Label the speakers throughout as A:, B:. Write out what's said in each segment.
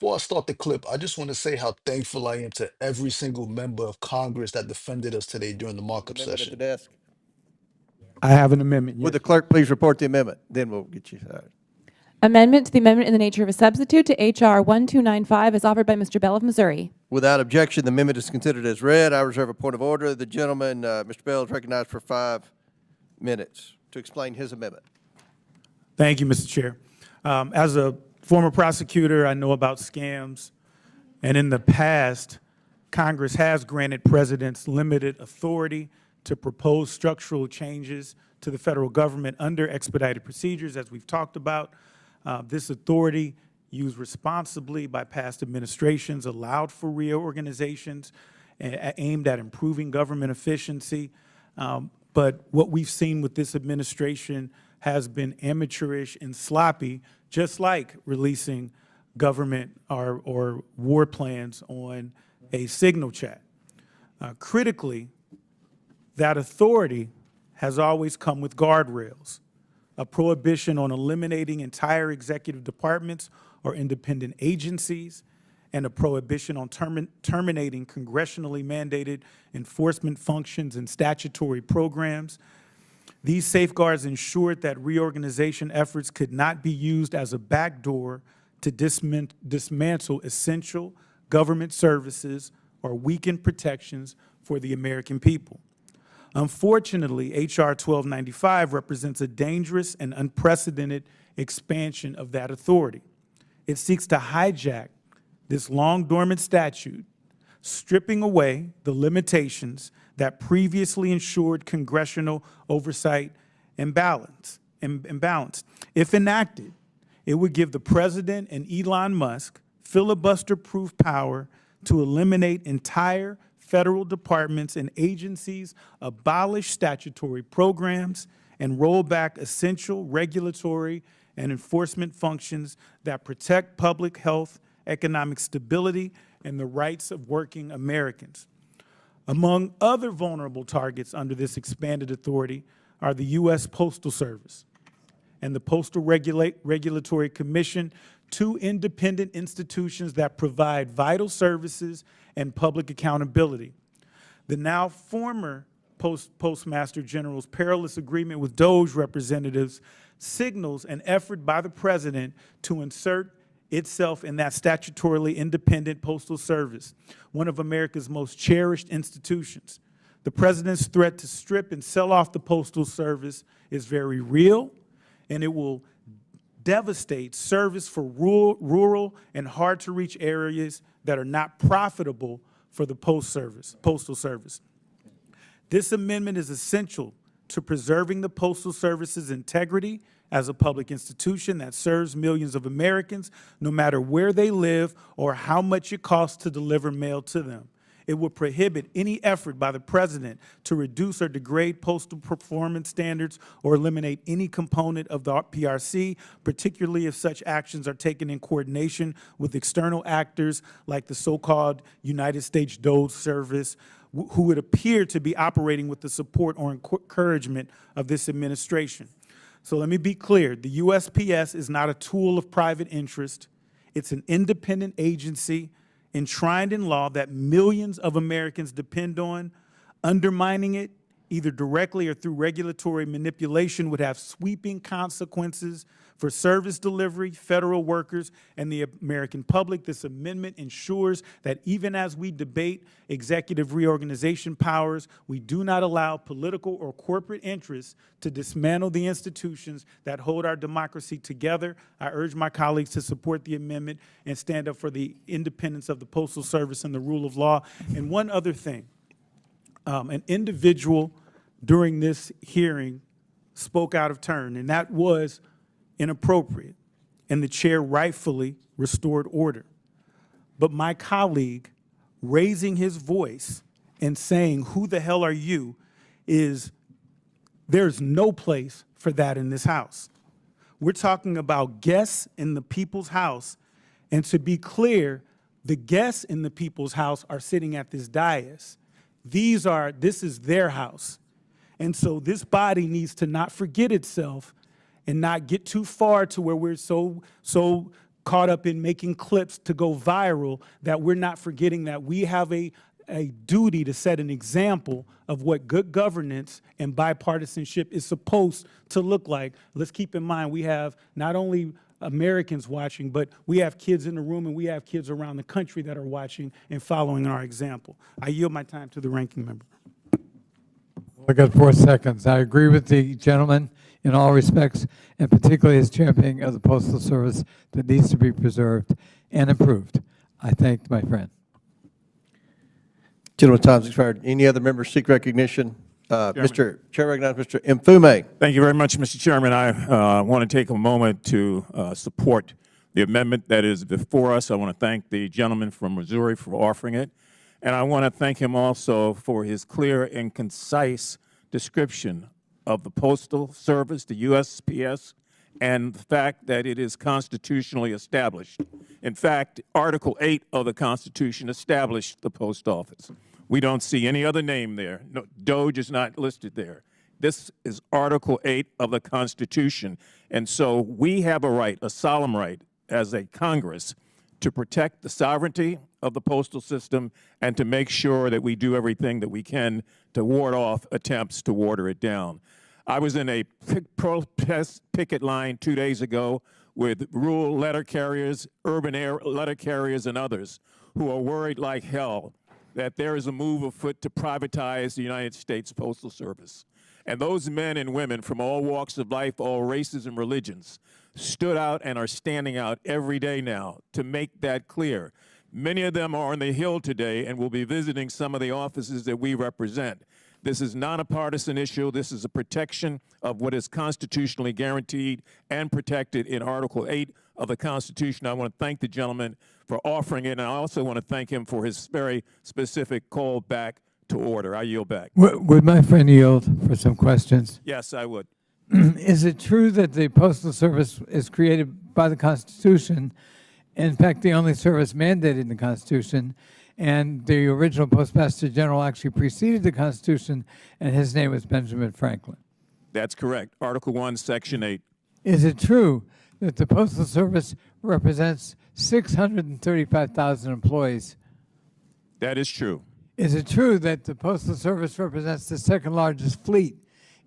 A: Before I start the clip, I just want to say how thankful I am to every single member of Congress that defended us today during the markup
B: Amendment at the
A: session.
B: desk.
C: I have an amendment,
B: Would
C: yes.
B: the clerk please report the amendment? Then we'll get you started.
D: Amendment to the amendment in the nature of a substitute to H.R. 1295 is offered by Mr. Bell of Missouri.
B: Without objection, the amendment is considered as read. I reserve a point of order. The gentleman, Mr. Bell, is recognized for 5 minutes to explain his amendment.
C: Thank you, Mr. Chair. As a former prosecutor, I know about scams. And in the past, Congress has granted presidents limited authority to propose structural changes to the federal government under expedited procedures, as we've talked about. This authority, used responsibly by past administrations, allowed for reorganizations aimed at improving government efficiency. But what we've seen with this administration has been amateurish and sloppy, just like releasing government or war plans on a signal chat. Critically, that authority has always come with guardrails, a prohibition on eliminating entire executive departments or independent agencies, and a prohibition on terminating congressionally mandated enforcement functions and statutory programs. These safeguards ensured that reorganization efforts could not be used as a backdoor to dismantle essential government services or weaken protections for the American people. Unfortunately, H.R. 1295 represents a dangerous and unprecedented expansion of that authority. It seeks to hijack this long dormant statute, stripping away the limitations that previously ensured congressional oversight and balance. If enacted, it would give the president and Elon Musk filibuster-proof power to eliminate entire federal departments and agencies, abolish statutory programs, and roll back essential regulatory and enforcement functions that protect public health, economic stability, and the rights of working Americans. Among other vulnerable targets under this expanded authority are the U.S. Postal Service and the Postal Regulatory Commission, 2 independent institutions that provide vital services and public accountability. The now former Postmaster General's perilous agreement with DOJ representatives signals an effort by the president to insert itself in that statutorily independent Postal Service, one of America's most cherished institutions. The president's threat to strip and sell off the Postal Service is very real, and it will devastate service for rural and hard-to-reach areas that are not profitable for the Postal Service. This amendment is essential to preserving the Postal Service's integrity as a public institution that serves millions of Americans, no matter where they live or how much it costs to deliver mail to them. It would prohibit any effort by the president to reduce or degrade postal performance standards or eliminate any component of the PRC, particularly if such actions are taken in coordination with external actors like the so-called United States DOJ Service, who would appear to be operating with the support or encouragement of this administration. So let me be clear, the USPS is not a tool of private interest. It's an independent agency enshrined in law that millions of Americans depend on. Undermining it, either directly or through regulatory manipulation, would have sweeping consequences for service delivery, federal workers, and the American public. This amendment ensures that even as we debate executive reorganization powers, we do not allow political or corporate interests to dismantle the institutions that hold our democracy together. I urge my colleagues to support the amendment and stand up for the independence of the Postal Service and the rule of law. And one other thing, an individual during this hearing spoke out of turn, and that was inappropriate, and the chair rightfully restored order. But my colleague raising his voice and saying, "Who the hell are you?" there's no place for that in this House. We're talking about guests in the people's house, and to be clear, the guests in the people's house are sitting at this dais. This is their house. And so this body needs to not forget itself and not get too far to where we're so caught up in making clips to go viral that we're not forgetting that we have a duty to set an example of what good governance and bipartisanship is supposed to look like. Let's keep in mind we have not only Americans watching, but we have kids in the room and we have kids around the country that are watching and following our example. I yield my time to the ranking member.
E: I got 4 seconds. I agree with the gentleman in all respects, and particularly his championing of the Postal Service that needs to be preserved and improved. I thank my friend.
B: Gentleman's time's expired. Any other members seek recognition? Mr. Chair recognizes Mr. Mfume.
F: Thank you very much, Mr. Chairman. I want to take a moment to support the amendment that is before us. I want to thank the gentleman from Missouri for offering it. And I want to thank him also for his clear and concise description of the Postal Service, the USPS, and the fact that it is constitutionally established. In fact, Article 8 of the Constitution established the Post Office. We don't see any other name there. No, Doge is not listed there. This is Article 8 of the Constitution. And so we have a right, a solemn right, as a Congress, to protect the sovereignty of the postal system and to make sure that we do everything that we can to ward off attempts to water it down. I was in a protest picket line 2 days ago with rural letter carriers, urban air letter carriers, and others who are worried like hell that there is a move afoot to privatize the United States Postal Service. And those men and women from all walks of life, all races and religions, stood out and are standing out every day now to make that clear. Many of them are on the Hill today and will be visiting some of the offices that we represent. This is not a partisan issue. This is a protection of what is constitutionally guaranteed and protected in Article 8 of the Constitution. I want to thank the gentleman for offering it, and I also want to thank him for his very specific call back to order. I yield back.
E: Would my friend yield for some questions?
F: Yes, I would.
E: Is it true that the Postal Service is created by the Constitution, in fact, the only service mandated in the Constitution, and the original Postmaster General actually preceded the Constitution, and his name was Benjamin Franklin?
F: That's correct. Article 1, Section 8.
E: Is it true that the Postal Service represents 635,000 employees?
F: That is true.
E: Is it true that the Postal Service represents the second largest fleet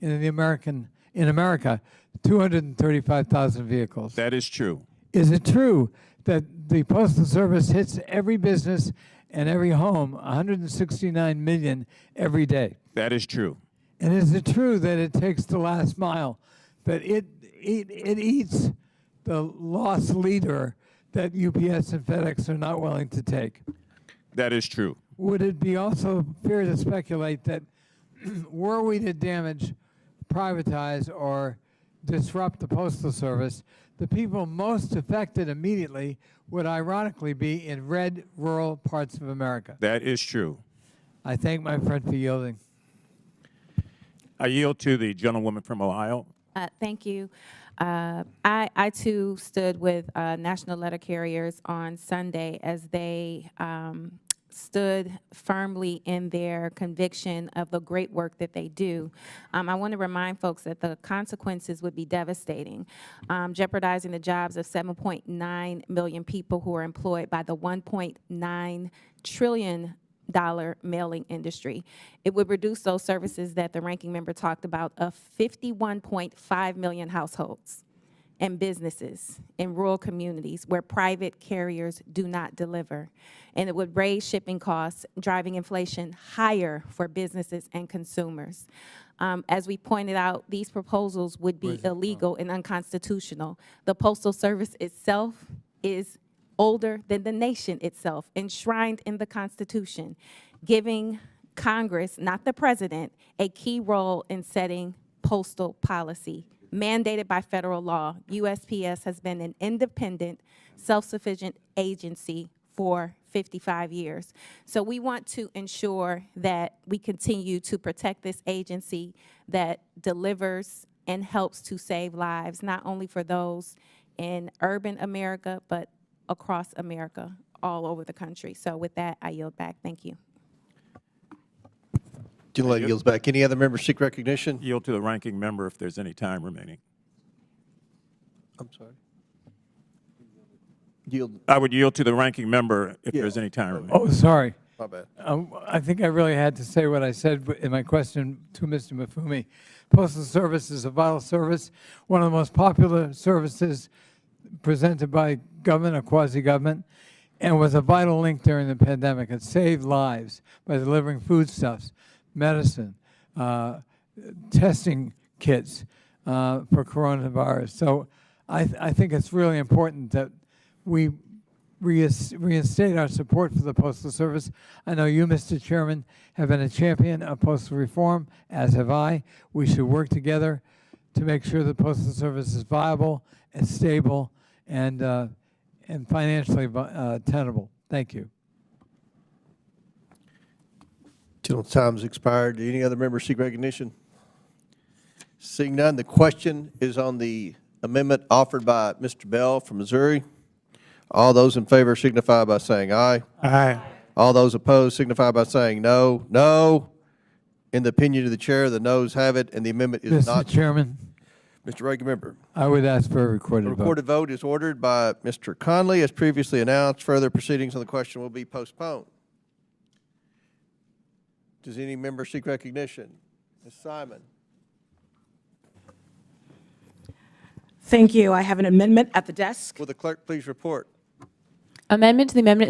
E: in America, 235,000 vehicles?
F: That is true.
E: Is it true that the Postal Service hits every business and every home, 169 million every day?
F: That is true.
E: And is it true that it takes the last mile, that it eats the loss leader that UPS and FedEx are not willing to take?
F: That is true.
E: Would it be also fair to speculate that were we to damage, privatize, or disrupt the Postal Service, the people most affected immediately would ironically be in red rural parts of America?
F: That is true.
E: I thank my friend for yielding.
F: I yield to the gentlewoman from Ohio.
D: Thank you. I too stood with national letter carriers on Sunday as they stood firmly in their conviction of the great work that they do. I want to remind folks that the consequences would be devastating, jeopardizing the jobs of 7.9 million people who are employed by the $1.9 trillion mailing industry. It would reduce those services that the ranking member talked about of 51.5 million households and businesses in rural communities where private carriers do not deliver. And it would raise shipping costs, driving inflation higher for businesses and consumers. As we pointed out, these proposals would be illegal and unconstitutional. The Postal Service itself is older than the nation itself, enshrined in the Constitution, giving Congress, not the president, a key role in setting postal policy. Mandated by federal law, USPS has been an independent, self-sufficient agency for 55 years. So we want to ensure that we continue to protect this agency that delivers and helps to save lives, not only for those in urban America, but across America, all over the country. So with that, I yield back. Thank you.
B: Gentleman yields back. Any other members seek recognition?
F: Yield to the ranking member if there's any time remaining.
B: I'm sorry. Yield,
F: I would yield to the ranking member if
B: Yeah.
F: there's any time remaining.
E: Oh, sorry.
B: my bad.
E: I think I really had to say what I said in my question to Mr. Mfume. Postal Service is a vital service, one of the most popular services presented by government or quasi-government, and was a vital link during the pandemic. It saved lives by delivering foodstuffs, medicine, testing kits for coronavirus. So I think it's really important that we reinstate our support for the Postal Service. I know you, Mr. Chairman, have been a champion of postal reform, as have I. We should work together to make sure the Postal Service is viable and stable and financially tenable. Thank you.
B: Till time's expired. Do any other members seek recognition? Seeing none, the question is on the amendment offered by Mr. Bell from Missouri. All those in favor signify by saying aye.
C: Aye.
B: All those opposed signify by saying no. No. In the opinion of the chair, the noes have it, and the amendment is
E: Mr.
B: not.
E: Chairman,
B: Mr. Ranking Member.
E: I would ask for a
B: A
E: recorded vote.
B: recorded vote is ordered by Mr. Connolly. As previously announced, further proceedings on the question will be postponed. Does any member seek recognition? Ms. Simon.
G: Thank you. I have an amendment at the desk.
B: Will the clerk please report?
H: Amendment to the amendment